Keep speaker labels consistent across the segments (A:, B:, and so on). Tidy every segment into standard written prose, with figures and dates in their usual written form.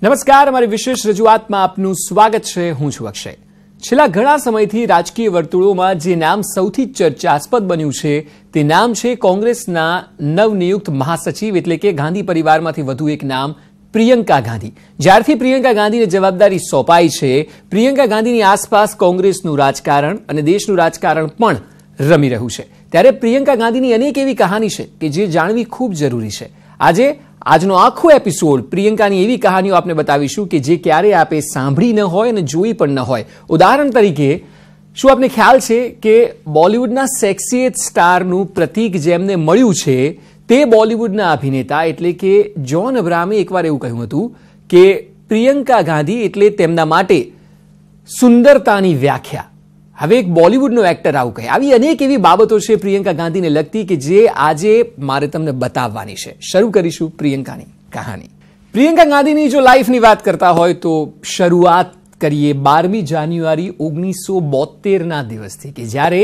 A: નમસ્કાર, અમારી વિશેષ રજૂઆતમાં આપનું સ્વાગત છે. હું છું અક્ષય. છેલ્લા ઘણા સમયથી રાજકીય વર્તુળોમાં જે નામ સૌથી ચર્ચાસ્પદ બન્યું છે તે નામ છે કોંગ્રેસના નવનિયુક્ત મહાસચિવ એટલે કે ગાંધી પરિવારમાંથી વધુ એક નામ પ્રિયંકા ગાંધી. જ્યારથી પ્રિયંકા ગાંધીને જવાબદારી સોંપાઈ છે, પ્રિયંકા ગાંધીની આસપાસ કોંગ્રેસનું રાજકારણ અને દેશનું રાજકારણ પણ રમી રહ્યું છે. ત્યારે પ્રિયંકા ગાંધીની અનેક એવી કહાની છે કે જે જાણવી ખૂબ જરૂરી છે. આજનો આખો એપિસોડ પ્રિયંકાની એવી કહાનીઓ આપને બતાવીશું કે જે ક્યારે આપે સાંભળી ન હોય અને જોઈ પણ ન હોય. ઉદાહરણ તરીકે, શું આપને ખ્યાલ છે કે બોલિવૂડના સેક્સીએસ્ટ સ્ટારનું પ્રતીક જેમને મળ્યું છે તે બોલિવૂડના અભિનેતા એટલે કે જ્હોન અબ્રાહમે એકવાર એવું કહ્યું હતું કે પ્રિયંકા ગાંધી એટલે તેમના માટે સુંદરતાની વ્યાખ્યા. હવે એક બોલિવૂડનો એક્ટર આવું કહે. આવી અનેક એવી બાબતો છે પ્રિયંકા ગાંધીને લગતી કે જે આજે મારે તમને બતાવવાની છે. શરૂ કરીશું પ્રિયંકાની કહાની. પ્રિયંકા ગાંધીની જો લાઈફની વાત કરતા હોય તો શરૂઆત કરીએ 12મી જાન્યુઆરી 1972ના દિવસથી કે જ્યારે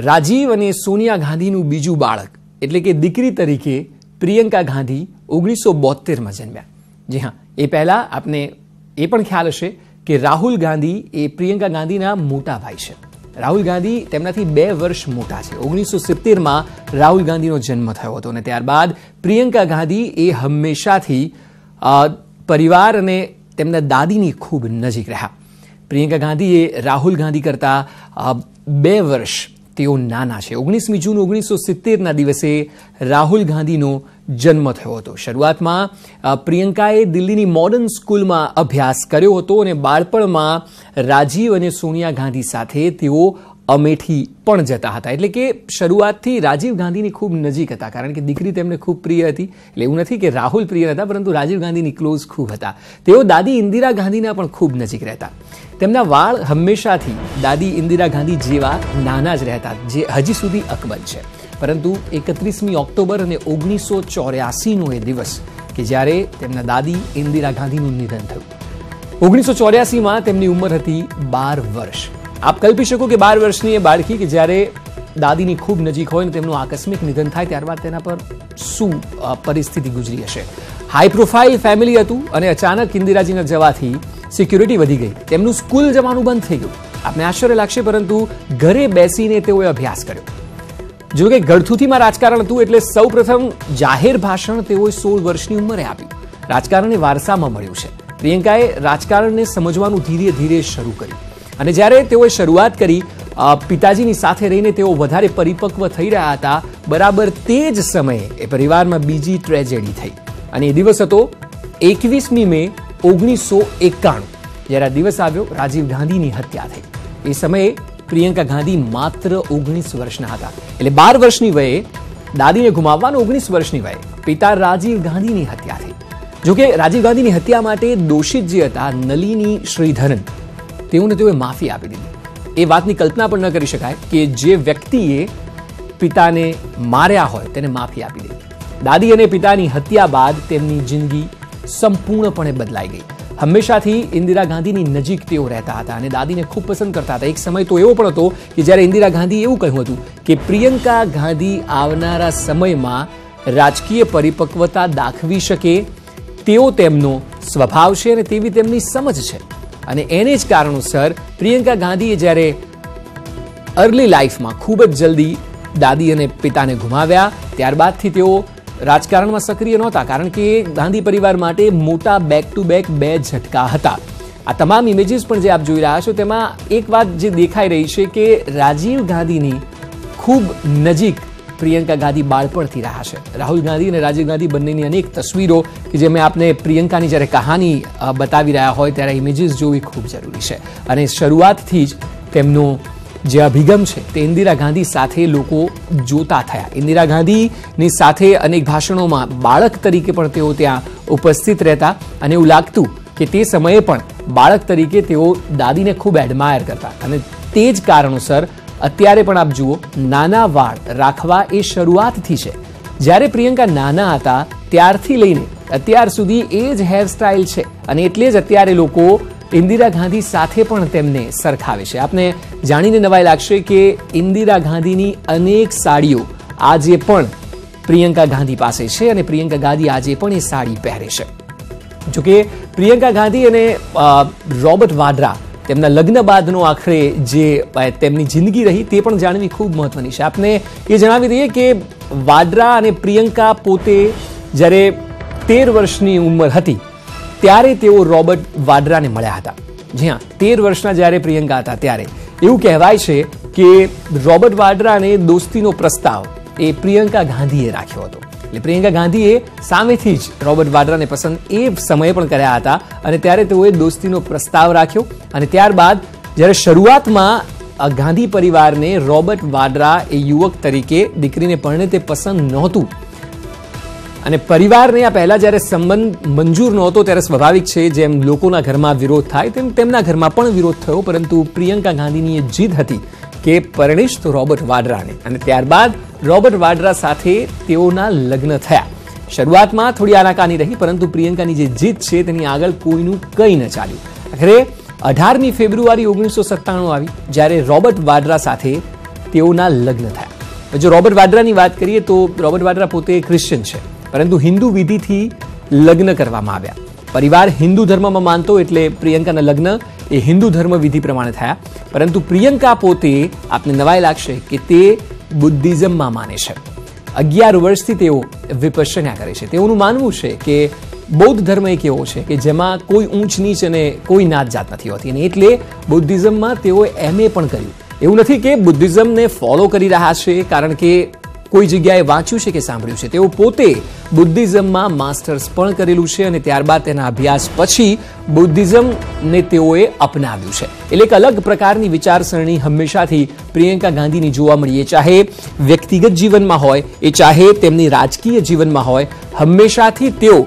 A: રાજીવ અને સોનિયા ગાંધીનું બીજું બાળક એટલે કે દીકરી તરીકે પ્રિયંકા ગાંધી 1972માં જન્મ્યા. જી હા, એ પહેલા આપને એ પણ ખ્યાલ હશે કે રાહુલ ગાંધી એ પ્રિયંકા ગાંધીના મોટા ભાઈ છે. રાહુલ ગાંધી તેમનાથી 2 વર્ષ મોટા છે. 1970માં રાહુલ ગાંધીનો જન્મ થયો હતો અને ત્યારબાદ પ્રિયંકા ગાંધી એ હંમેશાથી પરિવાર અને તેમના દાદીની ખૂબ નજીક રહ્યા. પ્રિયંકા ગાંધી એ રાહુલ ગાંધી કરતા 2 વર્ષ તેઓ નાના છે. 19મી જૂન 1970ના દિવસે રાહુલ ગાંધીનો જન્મ થયો હતો. શરૂઆતમાં પ્રિયંકાએ દિલ્હીની મોડર્ન સ્કૂલમાં અભ્યાસ કર્યો હતો અને બાળપણમાં રાજીવ અને સોનિયા ગાંધી સાથે તેઓ અમેઠી પણ જતા હતા. એટલે કે શરૂઆતથી રાજીવ ગાંધીની ખૂબ નજીક હતા, કારણ કે દીકરી તેમને ખૂબ પ્રિય હતી. એટલે એવું નથી કે રાહુલ પ્રિય હતા, પરંતુ રાજીવ ગાંધીની ક્લોઝ ખૂબ હતા. તેઓ દાદી ઇન્દિરા ગાંધીના પણ ખૂબ નજીક રહેતા. તેમના વાળ હંમેશાથી દાદી ઇન્દિરા ગાંધી જેવા નાના જ રહેતા, જે હજી સુધી અકબંધ છે. પરંતુ 31મી ઓક્ટોબર અને 1984નો એ દિવસ કે જ્યારે તેમના દાદી ઇન્દિરા ગાંધીનું નિધન થયું. 1984માં તેમની ઉંમર હતી 12 વર્ષ. આપ કલ્પી શકો કે 12 વર્ષની એ બાળકી કે જ્યારે દાદીની ખૂબ નજીક હોય ને તેમનું આકસ્મિક નિધન થાય ત્યારબાદ તેના પર શું પરિસ્થિતિ ગુજરી હશે. હાઈ પ્રોફાઇલ ફેમિલી હતું અને અચાનક ઇન્દિરાજીના જવાથી સિક્યુરિટી વધી ગઈ. તેમનું સ્કૂલ જવાનું બંધ થઈ ગયું. આપને આશ્ચર્ય લાગશે, પરંતુ ઘરે બેસીને તેઓએ અભ્યાસ કર્યો. જો કે ગળથુથીમાં રાજકારણ હતું એટલે સૌ પ્રથમ જાહેર ભાષણ તેઓએ 16 વર્ષની ઉંમરે આપ્યું. રાજકારણને વારસામાં મળ્યું છે. પ્રિયંકાએ રાજકારણને સમજવાનું ધીરે ધીરે શરૂ કર્યું અને જ્યારે તેઓએ શરૂઆત કરી, પિતાજીની સાથે રહીને તેઓ વધારે પરિપક્વ થઈ રહ્યા હતા. બરાબર તે જ સમયે એ પરિવારમાં બીજી ટ્રેજેડી થઈ અને એ દિવસ હતો 21મી મે 1991. જ્યારે આ દિવસ આવ્યો, રાજીવ ગાંધીની હત્યા થઈ. એ સમયે પ્રિયંકા ગાંધી માત્ર 19 વર્ષના હતા. એટલે 12 વર્ષની વયે દાદીને ગુમાવવાનો 19 વર્ષની વયે પિતા રાજીવ ગાંધીની હત્યા થઈ. જોકે રાજીવ ગાંધીની હત્યા માટે દોષિત જે હતા નલિની શ્રીધરન, તેઓએ માફી આપી દીધી. એ વાતની કલ્પના પણ ન કરી શકાય કે જે વ્યક્તિએ પિતાને માર્યા હોય તેને માફી આપી દીધી. દાદી અને પિતાની હત્યા બાદ તેમની જિંદગી સંપૂર્ણપણે બદલાઈ ગઈ. હંમેશાથી ઇન્દિરા ગાંધીની નજીક તેઓ રહેતા હતા અને દાદીને ખૂબ પસંદ કરતા હતા. એક સમય તો એવો પણ હતો કે જ્યારે ઇન્દિરા ગાંધી એવું કહ્યું હતું કે પ્રિયંકા ગાંધી આવનારા સમયમાં રાજકીય પરિપક્વતા દાખવી શકે તેવો તેમનો સ્વભાવ છે અને તેવી તેમની સમજ છે. અને એને જ કારણોસર પ્રિયંકા ગાંધીએ જ્યારે અર્લી લાઈફમાં ખૂબ જ જલ્દી દાદી અને પિતાને ગુમાવ્યા, ત્યારબાદથી તેઓ રાજકારણમાં સક્રિય નહોતા, કારણ કે ગાંધી પરિવાર માટે મોટા બેક ટુ બેક 2 ઝટકા હતા. આ તમામ ઇમેજીસ પણ જે આપ જોઈ રહ્યા છો તેમાં એક વાત જે દેખાઈ રહી છે કે રાજીવ ગાંધીની ખૂબ નજીક પ્રિયંકા ગાંધી બાળપણથી રહ્યા છે. રાહુલ ગાંધી અને રાજીવ ગાંધી બંનેની અનેક તસવીરો કે જે મેં આપને પ્રિયંકાની જ્યારે કહાની બતાવી રહ્યા હોય ત્યારે ઇમેજીસ જોવી ખૂબ જરૂરી છે. અને શરૂઆતથી જ તેમનો જે અભિગમ છે તે ઇન્દિરા ગાંધી સાથે લોકો જોતા થયા. ઇન્દિરા ગાંધીની સાથે અનેક ભાષણોમાં બાળક તરીકે પણ તેઓ ત્યાં ઉપસ્થિત રહેતા અને એવું લાગતું કે તે સમયે પણ બાળક તરીકે તેઓ દાદીને ખૂબ એડમાયર કરતા. અને તે જ કારણોસર અત્યારે પણ આપ જુઓ, નાના વાળ રાખવા એ શરૂઆતથી છે. જ્યારે પ્રિયંકા નાના હતા ત્યારથી લઈને અત્યાર સુધી એ જ હેરસ્ટાઇલ છે અને એટલે જ અત્યારે લોકો ઇન્દિરા ગાંધી સાથે પણ તેમને સરખાવે છે. આપને જાણીને નવાઈ લાગશે કે ઇન્દિરા ગાંધીની અનેક સાડીઓ આજે પણ પ્રિયંકા ગાંધી પાસે છે અને પ્રિયંકા ગાંધી આજે પણ એ સાડી પહેરે છે. જોકે પ્રિયંકા ગાંધી અને રોબર્ટ વાડ્રા તેમના લગ્ન બાદનો આખરે જે તેમની જિંદગી રહી તે પણ જાણવી ખૂબ મહત્વની છે. આપને એ જણાવી દઈએ કે વાડ્રા અને પ્રિયંકા પોતે જ્યારે 13 વર્ષની ઉંમર હતી ત્યારે તેઓ રોબર્ટ વાડ્રાને મળ્યા હતા. જી હા, 13 વર્ષના જ્યારે પ્રિયંકા હતા ત્યારે એવું કહેવાય છે કે રોબર્ટ વાડ્રાને દોસ્તીનો પ્રસ્તાવ એ પ્રિયંકા ગાંધીએ રાખ્યો હતો. એટલે પ્રિયંકા ગાંધીએ સામેથી જ રોબર્ટ વાડ્રાને પસંદ એ સમયે પણ કર્યા હતા અને ત્યારે તેઓએ દોસ્તીનો પ્રસ્તાવ રાખ્યો. અને ત્યારબાદ જ્યારે શરૂઆતમાં ગાંધી પરિવારને રોબર્ટ વાડ્રા એ યુવક તરીકે દીકરીને પરણે તે પસંદ નહોતું અને પરિવારને આ પહેલા જ્યારે સંબંધ મંજૂર નહોતો ત્યારે સ્વાભાવિક છે જેમ લોકોના ઘરમાં વિરોધ થાય તેમ તેમના ઘરમાં પણ વિરોધ થયો. પરંતુ પ્રિયંકા ગાંધીની એ જીદ હતી કે પરણીશ તો રોબર્ટ વાડ્રાને, અને ત્યારબાદ રોબર્ટ વાડ્રા સાથે તેઓના લગ્ન થયા. શરૂઆતમાં થોડી આનાકાની રહી પરંતુ પ્રિયંકાની જે જીદ છે તેની આગળ કોઈનું કંઈ ન ચાલ્યું. આખરે 18મી ફેબ્રુઆરી 1997 આવી જ્યારે રોબર્ટ વાડ્રા સાથે તેઓના લગ્ન થયા. જો રોબર્ટ વાડ્રાની વાત કરીએ તો રોબર્ટ વાડ્રા પોતે ક્રિશ્ચિયન છે પરંતુ હિન્દુ વિધિથી લગ્ન કરવામાં આવ્યા. પરિવાર હિન્દુ ધર્મમાં માનતો એટલે પ્રિયંકાના લગ્ન એ હિન્દુ ધર્મ વિધિ પ્રમાણે થયા. પરંતુ પ્રિયંકા પોતે આપને નવાઈ લાગશે કે તે બુદ્ધિઝમમાં માને છે. 11 વર્ષથી તેઓ વિપશ્યના કરે છે. તેઓનું માનવું છે કે બૌદ્ધ ધર્મ એક એવો છે કે જેમાં કોઈ ઊંચ નીચ અને કોઈ નાત જાત નથી હોતી અને એટલે બુદ્ધિઝમમાં તેઓએ MA પણ કર્યું. એવું નથી કે બુદ્ધિઝમને ફોલો કરી રહ્યા છે કારણ કે કોઈ જગ્યાએ વાંચ્યું છે કે સાંભળ્યું છે. તેઓ પોતે બુદ્ધિઝમમાં માસ્ટર્સ પણ કરેલું છે અને ત્યારબાદ તેના અભ્યાસ પછી બુદ્ધિઝમને તેઓએ અપનાવ્યું છે. એટલે એક અલગ પ્રકારની વિચારસરણી હંમેશાથી પ્રિયંકા ગાંધીની જોવા મળી. એ ચાહે વ્યક્તિગત જીવનમાં હોય, એ ચાહે તેમની રાજકીય જીવનમાં હોય, હંમેશાથી તેઓ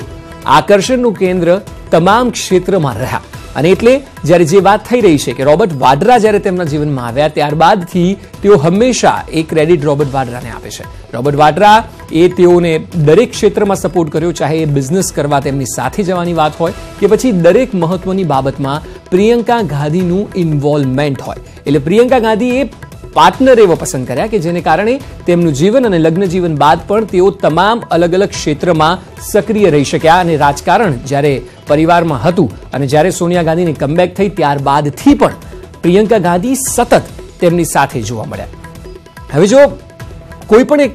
A: આકર્ષણનું કેન્દ્ર તમામ ક્ષેત્રમાં રહ્યા. અને એટલે જ્યારે જે વાત થઈ રહી છે કે રોબર્ટ વાડ્રા જ્યારે તેમના જીવનમાં આવ્યા ત્યારબાદથી તેઓ હંમેશા એ ક્રેડિટ રોબર્ટ વાડ્રાને આપે છે. રોબર્ટ વાડ્રા એ તેઓને દરેક ક્ષેત્રમાં સપોર્ટ કર્યો, ચાહે એ બિઝનેસ કરવા તેમની સાથે જવાની વાત હોય કે પછી દરેક મહત્વની બાબતમાં પ્રિયંકા ગાંધીનું ઇન્વોલ્વમેન્ટ હોય. એટલે પ્રિયંકા ગાંધી એ પાર્ટનર એવો પસંદ કર્યા કે જેને કારણે તેમનું જીવન અને લગ્ન જીવન બાદ પણ તેઓ તમામ અલગ અલગ ક્ષેત્રમાં સક્રિય રહી શક્યા. અને રાજકારણ જ્યારે પરિવારમાં હતું અને જ્યારે સોનિયા ગાંધીની કમબેક થઈ ત્યારબાદથી પણ પ્રિયંકા ગાંધી સતત તેમની સાથે જોવા મળ્યા. હવે જો કોઈ પણ એક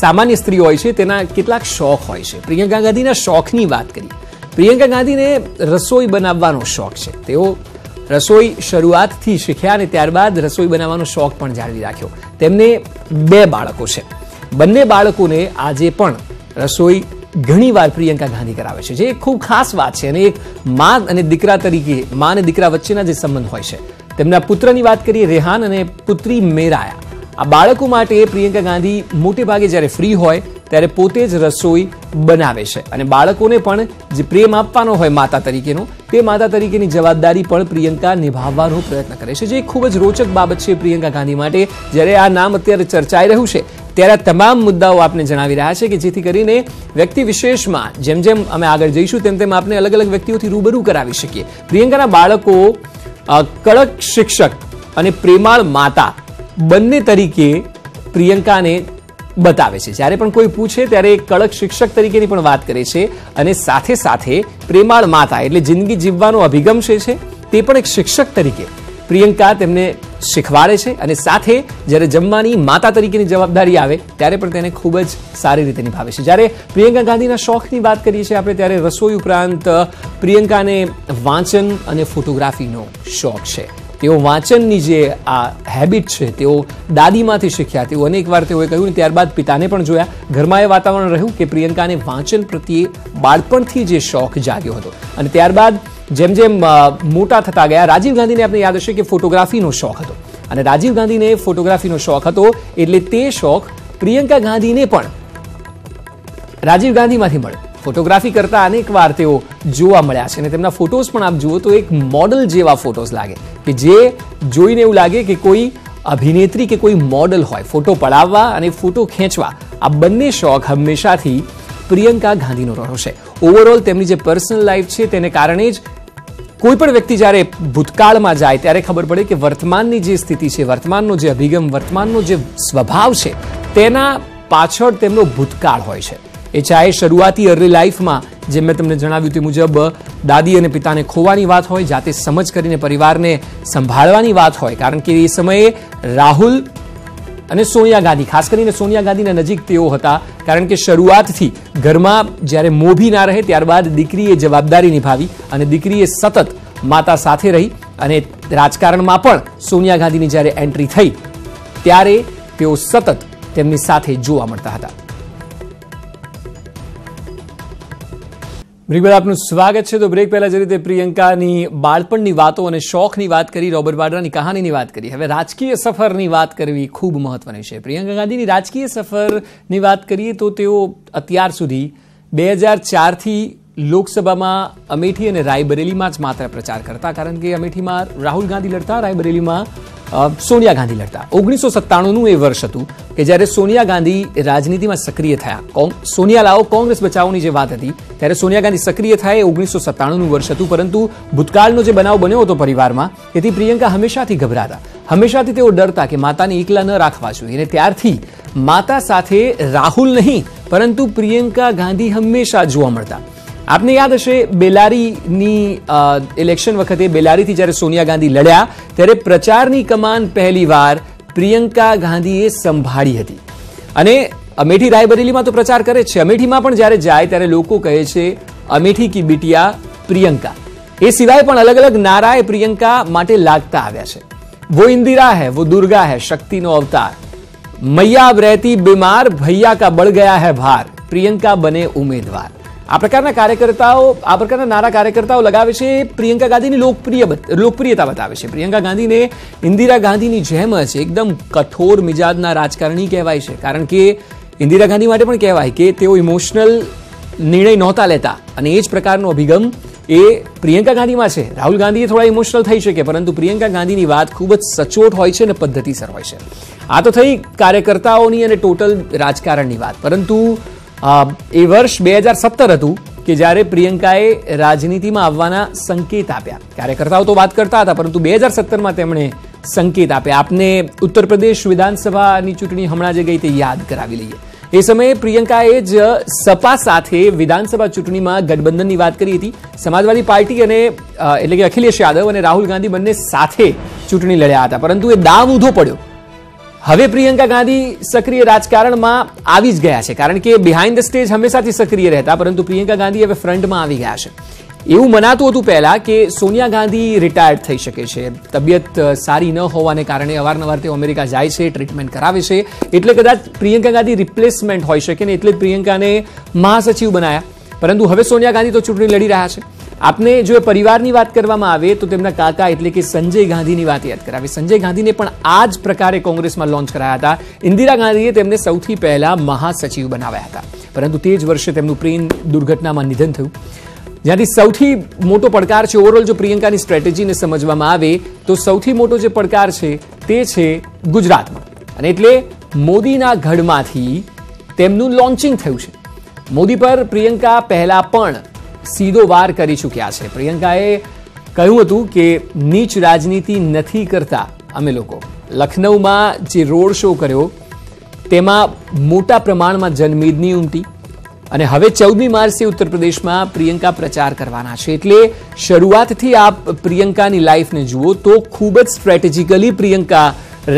A: સામાન્ય સ્ત્રી હોય છે તેના કેટલાક શોખ હોય છે. પ્રિયંકા ગાંધીના શોખની વાત કરીએ. પ્રિયંકા ગાંધીને રસોઈ બનાવવાનો શોખ છે. તેઓ રસોઈ શરૂઆતથી શીખ્યા અને ત્યારબાદ રસોઈ બનાવવાનો શોખ પણ જાળવી રાખ્યો. તેમને 2 બાળકો છે. બંને બાળકોને આજે પણ રસોઈ ઘણીવાર પ્રિયંકા ગાંધી કરાવે છે, જે ખૂબ ખાસ વાત છે. અને એક મા અને દીકરા તરીકે મા અને દીકરા વચ્ચેના જે સંબંધ હોય છે. તેમના પુત્રની વાત કરીએ રેહાન અને પુત્રી મેરાયા. આ બાળકો માટે પ્રિયંકા ગાંધી મોટે ભાગે જ્યારે ફ્રી હોય ત્યારે પોતે જ રસોઈ બનાવે છે અને બાળકોને પણ જે પ્રેમ આપવાનો હોય માતા તરીકેનો તે માતા તરીકેની જવાબદારી પણ પ્રિયંકા નિભાવવાનો પ્રયત્ન કરે છે, જે ખૂબ જ રોચક બાબત છે પ્રિયંકા ગાંધી માટે. જ્યારે આ નામ અત્યારે ચર્ચાઈ રહ્યું છે ત્યારે તમામ મુદ્દાઓ આપને જણાવી રહ્યા છે કે જેથી કરીને વ્યક્તિ વિશેષમાં જેમ જેમ અમે આગળ જઈશું તેમ તેમ આપને અલગ અલગ વ્યક્તિઓથી રૂબરૂ કરાવી શકીએ. પ્રિયંકાના બાળકો કડક શિક્ષક અને પ્રેમાળ માતા બંને તરીકે પ્રિયંકાને બતાવે છે. જ્યારે પણ કોઈ પૂછે ત્યારે કડક શિક્ષક તરીકેની પણ વાત કરે છે અને સાથે સાથે પ્રેમાળ માતા એટલે જિંદગી જીવવાનો અભિગમ છે તે પણ એક શિક્ષક તરીકે પ્રિયંકા તેમને શીખવાડે છે અને સાથે જ્યારે જમવાની માતા તરીકેની જવાબદારી આવે ત્યારે પણ તેને ખૂબ જ સારી રીતે નિભાવે છે. જ્યારે પ્રિયંકા ગાંધીના શોખની વાત કરીએ છીએ આપણે ત્યારે રસોઈ ઉપરાંત પ્રિયંકાને વાંચન અને ફોટોગ્રાફીનો શોખ છે. તેઓ વાંચનની જે આ હેબિટ છે તેઓ દાદીમાંથી શીખ્યા. તેઓ અનેકવાર તેઓએ કહ્યું ને ત્યારબાદ પિતાને પણ જોયા. ઘરમાં એ વાતાવરણ રહ્યું કે પ્રિયંકાને વાંચન પ્રત્યે બાળપણથી જે શોખ જાગ્યો હતો અને ત્યારબાદ જેમ જેમ મોટા થતા ગયા રાજીવ ગાંધીને આપણે યાદ હશે કે ફોટોગ્રાફીનો શોખ હતો અને રાજીવ ગાંધીને ફોટોગ્રાફીનો શોખ હતો એટલે તે શોખ પ્રિયંકા ગાંધીને પણ રાજીવ ગાંધીમાંથી મળ્યો. ફોટોગ્રાફી કરતા અનેકવાર તેઓ જોવા મળ્યા છે અને તેમના ફોટોઝ પણ આપ જુઓ તો એક મોડલ જેવા ફોટોઝ લાગે કે જે જોઈને એવું લાગે કે કોઈ અભિનેત્રી કે કોઈ મોડલ હોય. ફોટો પડાવવા અને ફોટો ખેંચવા આ બંને શોખ હંમેશાથી પ્રિયંકા ગાંધીનો રહ્યો છે. ઓવરઓલ તેમની જે પર્સનલ લાઈફ છે તેને કારણે જ કોઈ પણ વ્યક્તિ જ્યારે ભૂતકાળમાં જાય ત્યારે ખબર પડે કે વર્તમાનની જે સ્થિતિ છે, વર્તમાનનો જે અભિગમ, વર્તમાનનો જે સ્વભાવ છે તેના પાછળ તેમનો ભૂતકાળ હોય છે. એ ચાહે શરૂઆતી અર્લી લાઈફમાં જેમ મેં તમને જણાવ્યું તે મુજબ દાદી અને પિતાને ખોવાની વાત હોય, જાતે સમજ કરીને પરિવારને સંભાળવાની વાત હોય, કારણ કે એ સમયે રાહુલ અને સોનિયા ગાંધી, ખાસ કરીને સોનિયા ગાંધીના નજીક તેઓ હતા, કારણ કે શરૂઆતથી ઘરમાં જ્યારે મોભી ના રહે ત્યારબાદ દીકરીએ જવાબદારી નિભાવી અને દીકરીએ સતત માતા સાથે રહી અને રાજકારણમાં પણ સોનિયા ગાંધીની જ્યારે એન્ટ્રી થઈ ત્યારે તેઓ સતત તેમની સાથે જોવા મળતા હતા. બ્રેક બાદ આપનું સ્વાગત છે. તો બ્રેક પહેલા જે રીતે પ્રિયંકાની બાળપણની વાતો અને શોખની વાત કરી, રોબર્ટ વાડ્રાની કહાનીની વાત કરી, હવે રાજકીય સફરની વાત કરવી ખૂબ મહત્વની છે. પ્રિયંકા ગાંધીની રાજકીય સફરની વાત કરીએ તો તેઓ અત્યાર સુધી 2004થી લોકસભામાં અમેઠી અને રાયબરેલીમાં જ માત્ર પ્રચાર કરતા, કારણ કે અમેઠીમાં રાહુલ ગાંધી લડતા, રાયબરેલીમાં સોનિયા ગાંધી લડતા. 1997નું એ વર્ષ હતું કે જ્યારે સોનિયા ગાંધી રાજનીતિમાં સક્રિય થયા. સોનિયા લાવો કોંગ્રેસ બચાવોની જે વાત હતી ત્યારે સોનિયા ગાંધી સક્રિય થાય એ 1997નું વર્ષ હતું. પરંતુ ભૂતકાળનો જે બનાવ બન્યો હતો પરિવારમાં, એથી પ્રિયંકા હંમેશાથી ગભરાતા, હંમેશાથી તેઓ ડરતા કે માતાને એકલા ન રાખવા જોઈએ. અને ત્યારથી માતા સાથે રાહુલ નહીં પરંતુ પ્રિયંકા ગાંધી હંમેશા જોવા મળતા. આપને યાદ હશે બેલારીની ઇલેક્શન વખતે, બેલારીથી જ્યારે સોનિયા ગાંધી લડ્યા ત્યારે પ્રચારની કમાન પહેલીવાર પ્રિયંકા ગાંધીએ સંભાળી હતી. અને અમેઠી રાયબરેલીમાં તો પ્રચાર કરે છે, અમેઠીમાં પણ જ્યારે જાય ત્યારે લોકો કહે છે અમેઠી કી બિટિયા પ્રિયંકા. એ સિવાય પણ અલગ અલગ નારાએ પ્રિયંકા માટે લાગતા આવ્યા છે. વો ઇન્દિરા હૈ, વો દુર્ગા હૈ, શક્તિનો અવતાર, મૈયા अब रहती बीमार, भैया का बढ़ गया है भार, પ્રિયંકા બને ઉમેદવાર. આ પ્રકારના કાર્યકર્તાઓ, આ પ્રકારના નારા કાર્યકર્તાઓ લગાવે છે, પ્રિયંકા ગાંધીની લોકપ્રિયતા બતાવે છે. પ્રિયંકા ગાંધીને ઇન્દિરા ગાંધીની જેમ જ એકદમ કઠોર મિજાજના રાજકારણી કહેવાય છે, કારણ કે ઇન્દિરા ગાંધી માટે પણ કહેવાય કે તેઓ ઇમોશનલ નિર્ણય નહોતા લેતા, અને એ જ પ્રકારનો અભિગમ એ પ્રિયંકા ગાંધીમાં છે. રાહુલ ગાંધીએ થોડા ઇમોશનલ થઈ શકે, પરંતુ પ્રિયંકા ગાંધીની વાત ખૂબ જ સચોટ હોય છે અને પદ્ધતિસર હોય છે. આ તો થઈ કાર્યકર્તાઓની અને ટોટલ રાજકારણની વાત. પરંતુ એ વર્ષ 2017 હતું કે જ્યારે પ્રિયંકાએ રાજનીતિમાં આવવાના સંકેત આપ્યા. કાર્યકર્તાઓ તો વાત કરતા હતા, પરંતુ 2017માં તેમણે સંકેત આપ્યા. આપને ઉત્તર પ્રદેશ વિધાનસભાની ચૂંટણી હમણાં જે ગઈ તે યાદ કરાવી લઈએ. એ સમયે પ્રિયંકાએ જ સપા સાથે વિધાનસભા ચૂંટણીમાં ગઠબંધનની વાત કરી હતી. સમાજવાદી પાર્ટી અને એટલે કે અખિલેશ યાદવ અને રાહુલ ગાંધી બંને સાથે ચૂંટણી લડ્યા હતા, પરંતુ એ દાવ ઊંધો પડ્યો. હવે પ્રિયંકા ગાંધી સક્રિય રાજકારણમાં આવી જ ગયા છે, કારણ કે બિહાઇન્ડ ધ સ્ટેજ હંમેશાથી સક્રિય રહેતા, પરંતુ પ્રિયંકા ગાંધી હવે ફ્રન્ટમાં આવી ગયા છે. એવું મનાતું હતું પહેલા કે સોનિયા ગાંધી રિટાયર્ડ થઈ શકે છે, તબિયત સારી ન હોવાને કારણે અવારનવાર તેઓ અમેરિકા જાય છે, ટ્રીટમેન્ટ કરાવે છે, એટલે કદાચ પ્રિયંકા ગાંધી રિપ્લેસમેન્ટ હોઈ શકે ને, એટલે જ પ્રિયંકાને મહાસચિવ બનાયા. પરંતુ હવે સોનિયા ગાંધી તો ચૂંટણી લડી રહ્યા છે. આપને જો પરિવારની વાત કરવામાં આવે તો તેમના કાકા એટલે કે સંજય ગાંધીની વાત યાદ કરાવી. સંજય ગાંધીને પણ આ જ પ્રકારે કોંગ્રેસમાં લોન્ચ કરાયા હતા. ઇન્દિરા ગાંધીએ તેમને સૌથી પહેલા મહાસચિવ બનાવ્યા હતા, પરંતુ તે જ વર્ષે તેમનું પ્લેન દુર્ઘટનામાં નિધન થયું. જ્યાંથી સૌથી મોટો પડકાર છે, ઓવરઓલ જો પ્રિયંકાની સ્ટ્રેટેજીને સમજવામાં આવે તો સૌથી મોટો જે પડકાર છે તે છે ગુજરાતમાં. અને એટલે મોદીના ગઢમાંથી તેમનું લોન્ચિંગ થયું છે. મોદી પર પ્રિયંકા પહેલા પણ સીધો વાર કરી ચૂક્યા છે. પ્રિયંકાએ કહ્યું હતું કે નીચ રાજનીતિ નથી કરતા અમે લોકો. લખનૌમાં જે રોડ શો કર્યો તેમાં મોટા પ્રમાણમાં જનમેદની ઉમટી, અને હવે 14મી માર્ચે ઉત્તર પ્રદેશમાં પ્રિયંકા પ્રચાર કરવાના છે. એટલે શરૂઆતથી આપ પ્રિયંકાની લાઈફને જુઓ તો ખૂબ જ સ્ટ્રેટેજિકલી પ્રિયંકા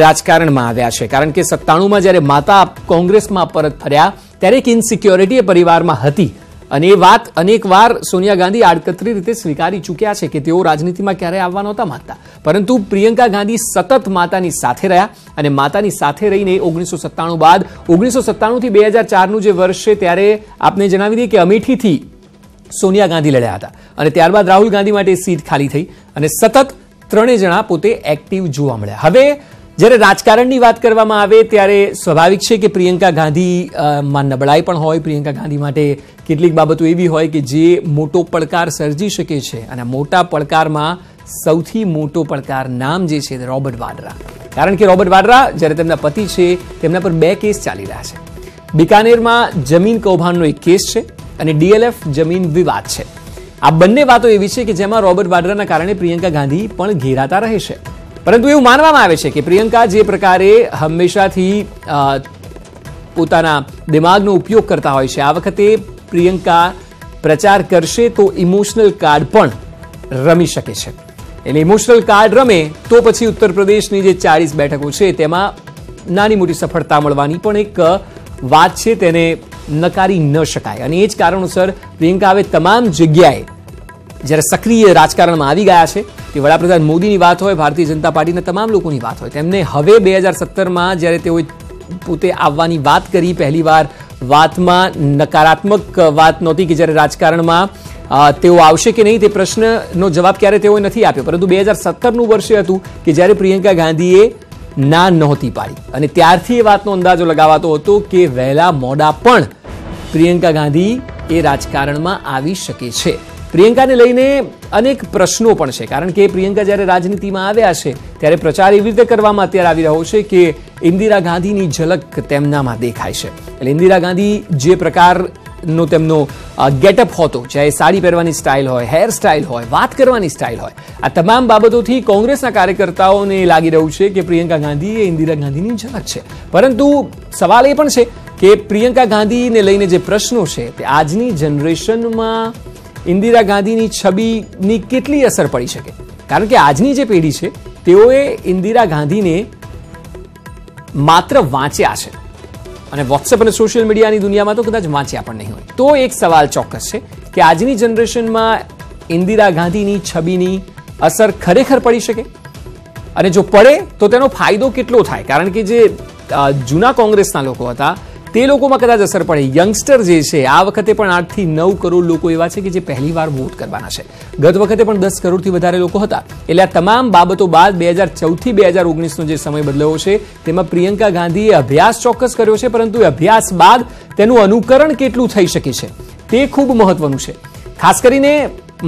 A: રાજકારણમાં આવ્યા છે, કારણ કે 97માં જ્યારે માતા કોંગ્રેસમાં પરત ફર્યા ત્યારે એક ઇનસિક્યોરિટી એ પરિવારમાં હતી, અને એ વાત અનેકવાર સોનિયા ગાંધી આડકતરી રીતે સ્વીકારી ચૂક્યા છે કે તેઓ રાજનીતિમાં ક્યારેય આવવા નહોતા માંગતા. પરંતુ પ્રિયંકા ગાંધી સતત માતાની સાથે રહ્યા, અને માતાની સાથે રહીને 1997 બાદ 1997થી 2004નું જે વર્ષ છે ત્યારે આપને જણાવી દઈએ કે અમેઠીથી સોનિયા ગાંધી લડ્યા હતા, અને ત્યારબાદ રાહુલ ગાંધી માટે સીટ ખાલી થઈ, અને સતત ત્રણેય જણા પોતે એક્ટિવ જોવા મળ્યા. હવે જ્યારે રાજકારણની વાત કરવામાં આવે ત્યારે સ્વાભાવિક છે કે પ્રિયંકા ગાંધીમાં નબળાઈ પણ હોય. પ્રિયંકા ગાંધી માટે કેટલીક બાબતો એવી હોય કે જે મોટો પડકાર સર્જી શકે છે, અને મોટા પડકારમાં સૌથી મોટો પડકાર નામ જે છે રોબર્ટ વાડ્રા. કારણ કે રોબર્ટ વાડ્રા જ્યારે તેમના પતિ છે તેમના પર 2 કેસ ચાલી રહ્યા છે. બિકાનેરમાં જમીન કૌભાંડનો એક કેસ છે, અને DLF જમીન વિવાદ છે. આ બંને વાતો એવી છે કે જેમાં રોબર્ટ વાડ્રાના કારણે પ્રિયંકા ગાંધી પણ ઘેરાતા રહે છે. પરંતુ એવું માનવામાં આવે છે કે પ્રિયંકા જે પ્રકારે હંમેશાથી પોતાના દિમાગનો ઉપયોગ કરતા હોય છે, આ વખતે પ્રિયંકા પ્રચાર કરશે તો ઇમોશનલ કાર્ડ પણ રમી શકે છે. એટલે ઇમોશનલ કાર્ડ રમે તો પછી ઉત્તર પ્રદેશની જે 40 બેઠકો છે તેમાં નાની મોટી સફળતા મળવાની પણ એક વાત છે, તેને નકારી ન શકાય. અને એ જ કારણોસર પ્રિયંકા હવે તમામ જગ્યાએ જ્યારે સક્રિય રાજકારણમાં આવી ગયા છે, કે વડાપ્રધાન મોદીની વાત હોય, ભારતીય જનતા પાર્ટીના તમામ લોકોની વાત હોય, તેમને હવે 2017માં જ્યારે તેઓએ પોતે આવવાની વાત કરી, પહેલીવાર વાતમાં નકારાત્મક વાત નહોતી કે જ્યારે રાજકારણમાં તેઓ આવશે કે નહીં તે પ્રશ્નનો જવાબ ક્યારે તેઓએ નથી આપ્યો, પરંતુ 2017નું વર્ષ હતું કે જ્યારે પ્રિયંકા ગાંધીએ ના નહોતી પાડી અને ત્યારથી એ વાતનો અંદાજો લગાવાતો હતો કે વહેલા મોડા પણ પ્રિયંકા ગાંધી એ રાજકારણમાં આવી શકે છે. પ્રિયંકાને લઈને અનેક પ્રશ્નો પણ છે, કારણ કે પ્રિયંકા જ્યારે રાજનીતિમાં આવ્યા છે ત્યારે પ્રચાર એવી રીતે કરવામાં અત્યારે આવી રહ્યો છે કે ઇન્દિરા ગાંધીની ઝલક તેમનામાં દેખાય છે. એટલે ઇન્દિરા ગાંધી જે પ્રકારનો તેમનો ગેટઅપ હતો, ચાહે સાડી પહેરવાની સ્ટાઇલ હોય, હેર સ્ટાઇલ હોય, વાત કરવાની સ્ટાઇલ હોય, આ તમામ બાબતોથી કોંગ્રેસના કાર્યકર્તાઓને લાગી રહ્યું છે કે પ્રિયંકા ગાંધી એ ઇન્દિરા ગાંધીની ઝલક છે. પરંતુ સવાલ એ પણ છે કે પ્રિયંકા ગાંધીને લઈને જે પ્રશ્નો છે તે આજની જનરેશનમાં ઇન્દિરા ગાંધીની છબીની કેટલી અસર પડી શકે, કારણ કે આજની જે પેઢી છે તેઓએ ઇન્દિરા ગાંધીને માત્ર વાંચ્યા છે અને વોટ્સએપ અને સોશિયલ મીડિયાની દુનિયામાં તો કદાચ વાંચ્યા પણ નહીં હોય. તો એક સવાલ ચોક્કસ છે કે આજની જનરેશનમાં ઇન્દિરા ગાંધીની છબીની અસર ખરેખર પડી શકે, અને જો પડે તો તેનો ફાયદો કેટલો થાય, કારણ કે જે જૂના કોંગ્રેસના લોકો હતા તે લોકોમાં કદાચ અસર પડે. યંગસ્ટર જે છે આ વખતે પણ 8 થી 9 કરોડ લોકો એવા છે કે જે પહેલીવાર વોટ કરવાના છે. ગત વખતે પણ 10 કરોડથી વધારે લોકો હતા. એટલે આ તમામ બાબતો બાદ 2014 થી 2019નો જે સમય બદલાયો છે તેમાં પ્રિયંકા ગાંધીએ અભ્યાસ ચોક્કસ કર્યો છે, પરંતુ એ અભ્યાસ બાદ તેનું અનુકરણ કેટલું થઈ શકે છે તે ખૂબ મહત્વનું છે. ખાસ કરીને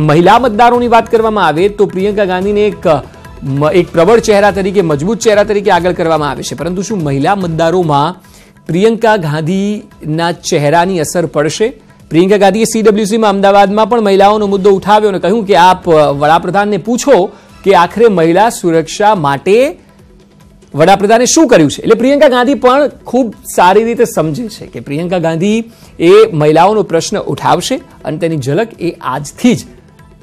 A: મહિલા મતદારોની વાત કરવામાં આવે તો પ્રિયંકા ગાંધીને એક પ્રબળ ચહેરા તરીકે, મજબૂત ચહેરા તરીકે આગળ કરવામાં આવે છે, પરંતુ શું મહિલા મતદારોમાં પ્રિયંકા ગાંધીના ચહેરાની અસર પડશે? પ્રિયંકા ગાંધીએ CWCમાં અમદાવાદમાં પણ મહિલાઓનો મુદ્દો ઉઠાવ્યો અને કહ્યું કે આપ વડાપ્રધાનને પૂછો કે આખરે મહિલા સુરક્ષા માટે વડાપ્રધાને શું કર્યું છે. એટલે પ્રિયંકા ગાંધી પણ ખૂબ સારી રીતે સમજે છે કે પ્રિયંકા ગાંધી એ મહિલાઓનો પ્રશ્ન ઉઠાવશે અને તેની ઝલક એ આજથી જ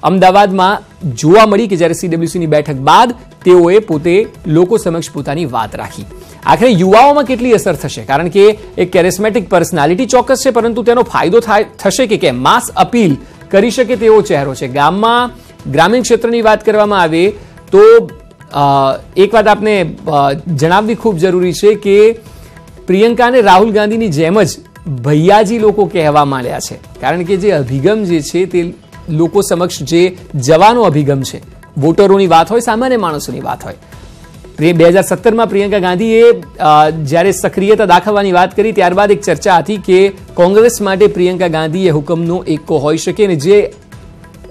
A: અમદાવાદમાં જોવા મળી કે જ્યારે CWCની બેઠક બાદ તેઓએ પોતે લોકો સમક્ષ પોતાની વાત રાખી. આખરે યુવાઓમાં કેટલી અસર થશે, કારણ કે એક કેરિસ્મેટિક પર્સનાલિટી ચોક્કસ છે, પરંતુ તેનો ફાયદો થશે કે કેમ? માસ અપીલ કરી શકે તેવો ચહેરો છે. ગામમાં ગ્રામીણ ક્ષેત્રની વાત કરવામાં આવે તો એક વાત આપને જણાવવી ખૂબ જરૂરી છે કે પ્રિયંકાને રાહુલ ગાંધીની જેમ જ ભૈયાજી લોકો કહેવા માંડ્યા છે, કારણ કે જે અભિગમ જે છે તે લોકો સમક્ષ જે જવાનો અભિગમ છે, વોટરોની વાત હોય, સામાન્ય માણસોની વાત હોય. 2017માં પ્રિયંકા ગાંધીએ જ્યારે સક્રિયતા દાખવવાની વાત કરી ત્યારબાદ એક ચર્ચા હતી કે કોંગ્રેસ માટે પ્રિયંકા ગાંધી એ હુકમનો એકો હોઈ શકે, અને જે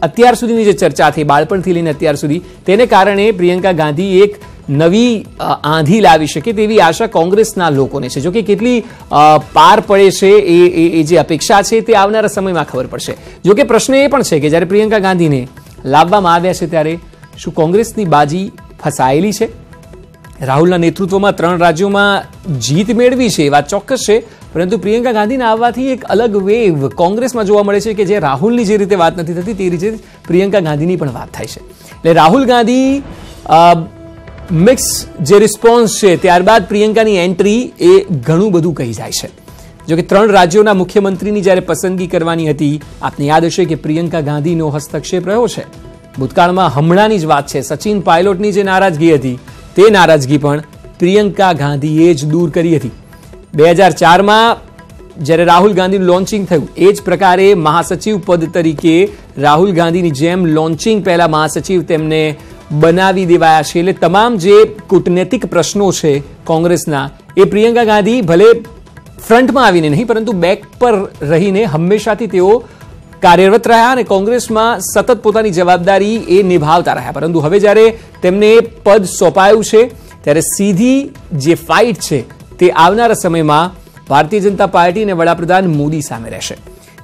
A: અત્યાર સુધીની જે ચર્ચા હતી બાળપણથી લઈને અત્યાર સુધી, તેને કારણે પ્રિયંકા ગાંધી એક નવી આંધી લાવી શકે તેવી આશા કોંગ્રેસના લોકોને છે. જોકે કેટલી પાર પડે છે એ જે અપેક્ષા છે તે આવનારા સમયમાં ખબર પડશે. જોકે પ્રશ્ન એ પણ છે કે જ્યારે પ્રિયંકા ગાંધીને લાવવામાં આવ્યા છે ત્યારે શું કોંગ્રેસની બાજી ફસાયેલી છે? રાહુલના નેતૃત્વમાં 3 રાજ્યોમાં જીત મેળવી છે એ વાત ચોક્કસ છે, પરંતુ પ્રિયંકા ગાંધીના આવવાથી એક અલગ વેવ કોંગ્રેસમાં જોવા મળે છે કે જે રાહુલની જે રીતે વાત નથી થતી તે રીતે પ્રિયંકા ગાંધીની પણ વાત થાય છે. એટલે રાહુલ ગાંધી મિક્સ જે રિસ્પોન્સ છે ત્યારબાદ પ્રિયંકાની એન્ટ્રી એ ઘણું બધું કહી જાય છે. જોકે 3 રાજ્યોના મુખ્યમંત્રીની જ્યારે પસંદગી કરવાની હતી, આપને યાદ હશે કે પ્રિયંકા ગાંધીનો હસ્તક્ષેપ રહ્યો છે. ભૂતકાળમાં હમણાંની જ વાત છે, સચિન પાયલોટની જે નારાજગી હતી તે નારાજગી પણ પ્રિયંકા ગાંધીએ જ દૂર કરી હતી. 2004માં જ્યારે રાહુલ ગાંધીનું લોન્ચિંગ થયું એ જ પ્રકારે મહાસચિવ પદ તરીકે રાહુલ ગાંધીની જેમ લોન્ચિંગ પહેલા મહાસચિવ તેમને બનાવી દેવાયા છે. એટલે તમામ જે કૂટનૈતિક પ્રશ્નો છે કોંગ્રેસના એ પ્રિયંકા ગાંધી ભલે ફ્રન્ટમાં આવીને નહીં પરંતુ બેક પર રહીને હંમેશાથી તેઓ કાર્યરત રહ્યા અને કોંગ્રેસમાં સતત પોતાની જવાબદારી એ નિભાવતા રહ્યા. પરંતુ હવે જ્યારે તેમને પદ સોંપાયું છે ત્યારે સીધી જે ફાઇટ છે તે આવનારા સમયમાં ભારતીય જનતા પાર્ટી અને વડાપ્રધાન મોદી સામે રહેશે.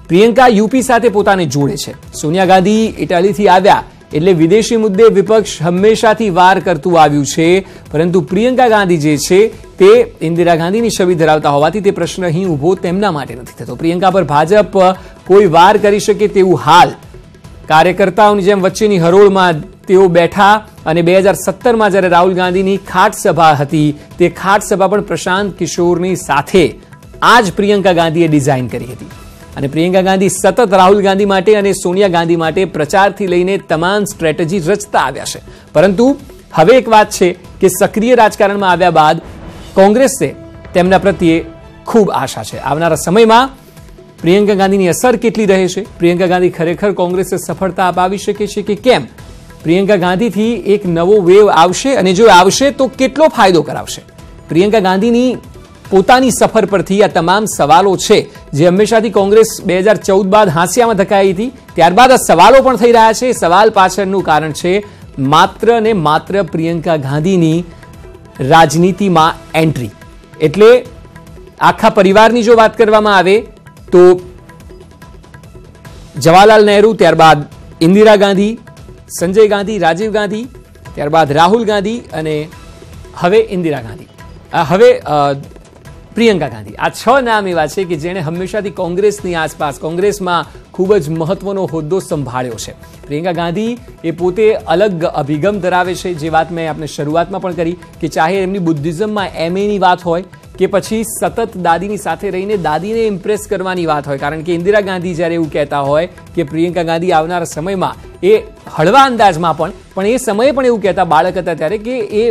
A: પ્રિયંકા યુપી સાથે પોતાને જોડે છે. સોનિયા ગાંધી ઇટાલીથી આવ્યા એટલે વિદેશી મુદ્દે વિપક્ષ હંમેશાથી વાર કરતું આવ્યું છે, પરંતુ પ્રિયંકા ગાંધી જે છે તે ઇન્દિરા ગાંધીની છબી ધરાવતા હોવાથી તે પ્રશ્ન અહીં ઊભો તેમના માટે નથી થતો. પ્રિયંકા પર ભાજપ કોઈ વાર કરી શકે તેવું હાલ કાર્યકર્તાઓની જેમ વચ્ચેની હરોળમાં તેઓ બેઠા અને 2017માં જ્યારે રાહુલ ગાંધીની ખાટ સભા હતી તે ખાટ સભા પણ પ્રશાંત કિશોરની સાથે આ જ પ્રિયંકા ગાંધીએ ડિઝાઇન કરી હતી. અને પ્રિયંકા ગાંધી સતત રાહુલ ગાંધી માટે અને સોનિયા ગાંધી માટે પ્રચારથી લઈને તમામ સ્ટ્રેટેજી રચતા આવ્યા છે. પરંતુ હવે એક વાત છે કે સક્રિય રાજકારણમાં આવ્યા બાદ કોંગ્રેસે તેમના પ્રત્યે ખૂબ આશા છે. આવનારા સમયમાં પ્રિયંકા ગાંધીની અસર કેટલી રહે છે, પ્રિયંકા ગાંધી ખરેખર કોંગ્રેસને સફળતા અપાવી શકે છે કે કેમ, પ્રિયંકા ગાંધીથી એક નવો વેવ આવશે અને જો આવશે તો કેટલો ફાયદો કરાવશે. પ્રિયંકા ગાંધીની પોતાની સફર પરથી આ તમામ સવાલો છે જે હંમેશાથી કોંગ્રેસ 2014 બાદ હાંસિયામાં ધકાઈ હતી, ત્યારબાદ આ સવાલો પણ થઈ રહ્યા છે. સવાલ પાછળનું કારણ છે માત્ર ને માત્ર પ્રિયંકા ગાંધીની રાજનીતિમાં એન્ટ્રી. એટલે આખા પરિવારની જો વાત કરવામાં આવે તો જવાહરલાલ નહેરુ, ત્યારબાદ ઇન્દિરા ગાંધી, સંજય ગાંધી, રાજીવ ગાંધી, ત્યારબાદ રાહુલ ગાંધી અને હવે ઇન્દિરા ગાંધી, હવે પ્રિયંકા ગાંધી. આ 6 નામ એવા છે કે જેણે હંમેશાથી કોંગ્રેસની આસપાસ કોંગ્રેસમાં ખૂબ જ મહત્વનો હોદ્દો સંભાળ્યો છે. પ્રિયંકા ગાંધી એ પોતે અલગ અભિગમ ધરાવે છે, જે વાત મેં આપને શરૂઆતમાં પણ કરી કે ચાહે એમની બુદ્ધિઝમમાં MAની વાત હોય કે પછી સતત દાદીની સાથે રહીને દાદીને ઇમ્પ્રેસ કરવાની વાત હોય. કારણ કે ઇન્દિરા ગાંધી જ્યારે એવું કહેતા હોય કે પ્રિયંકા ગાંધી આવનારા સમયમાં એ હળવા અંદાજમાં પણ એ સમયે પણ એવું કહેતા બાળક હતા ત્યારે કે એ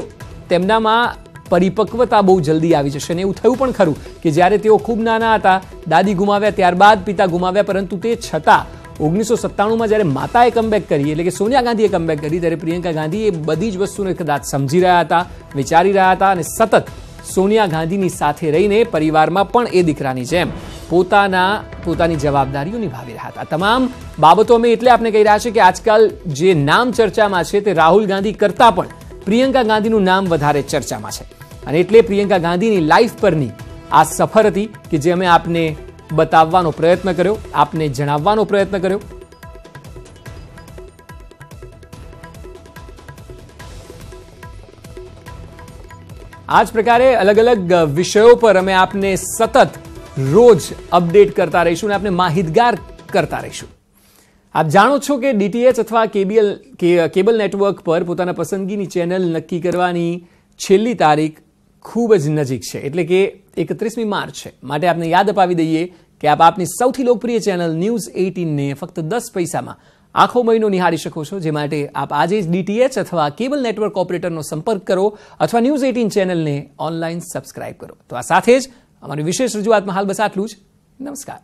A: તેમનામાં પરિપક્વતા બહુ જલ્દી આવી જશે. અને એવું થયું પણ ખરું કે જ્યારે તેઓ ખૂબ નાના હતા, દાદી ગુમાવ્યા, ત્યારબાદ પિતા ગુમાવ્યા, પરંતુ તે છતાં 1997માં જ્યારે માતાએ કમબેક કરી, એટલે કે સોનિયા ગાંધીએ કમબેક કરી, ત્યારે પ્રિયંકા ગાંધી એ બધી જ વસ્તુને કદાચ સમજી રહ્યા હતા, વિચારી રહ્યા હતા અને સતત સોનિયા ગાંધીની સાથે રહીને પરિવારમાં પણ એ દીકરાની જેમ પોતાની જવાબદારીઓ નિભાવી રહ્યા હતા. તમામ બાબતો અમે એટલે આપણે કહી રહ્યા છે કે આજકાલ જે નામ ચર્ચામાં છે તે રાહુલ ગાંધી કરતાં પણ પ્રિયંકા ગાંધીનું નામ વધારે ચર્ચામાં છે. અને એટલે પ્રિયંકા ગાંધીની લાઈફ પરની આ સફર હતી કે જે અમે આપને બતાવવાનો પ્રયત્ન કર્યો, આપને જણાવવાનો પ્રયત્ન કર્યો. આ જ પ્રકારે અલગ અલગ વિષયો પર અમે આપને સતત રોજ અપડેટ કરતા રહીશું અને આપને માહિતગાર કરતા રહીશું. આપ જાણો છો કે DTH અથવા કેબલ નેટવર્ક પર પોતાના પસંદગીની ચેનલ નક્કી કરવાની છેલ્લી તારીખ ખૂબ જ નજીક છે, એટલે કે 31મી માર્ચ છે. માટે આપને યાદ અપાવી દઈએ કે આપ આપની સૌથી લોકપ્રિય ચેનલ ન્યૂઝ 18ને ફક્ત 10 પૈસામાં આખો મહિનો નિહાળી શકો છો. જે માટે આપ આજે જ DTH અથવા કેબલ નેટવર્ક ઓપરેટરનો સંપર્ક કરો અથવા ન્યૂઝ 18 ચેનલને ઓનલાઈન સબસ્ક્રાઇબ કરો. તો આ સાથે જ અમારી વિશેષ રજૂઆતમાં હાલ બસ આટલું જ. નમસ્કાર.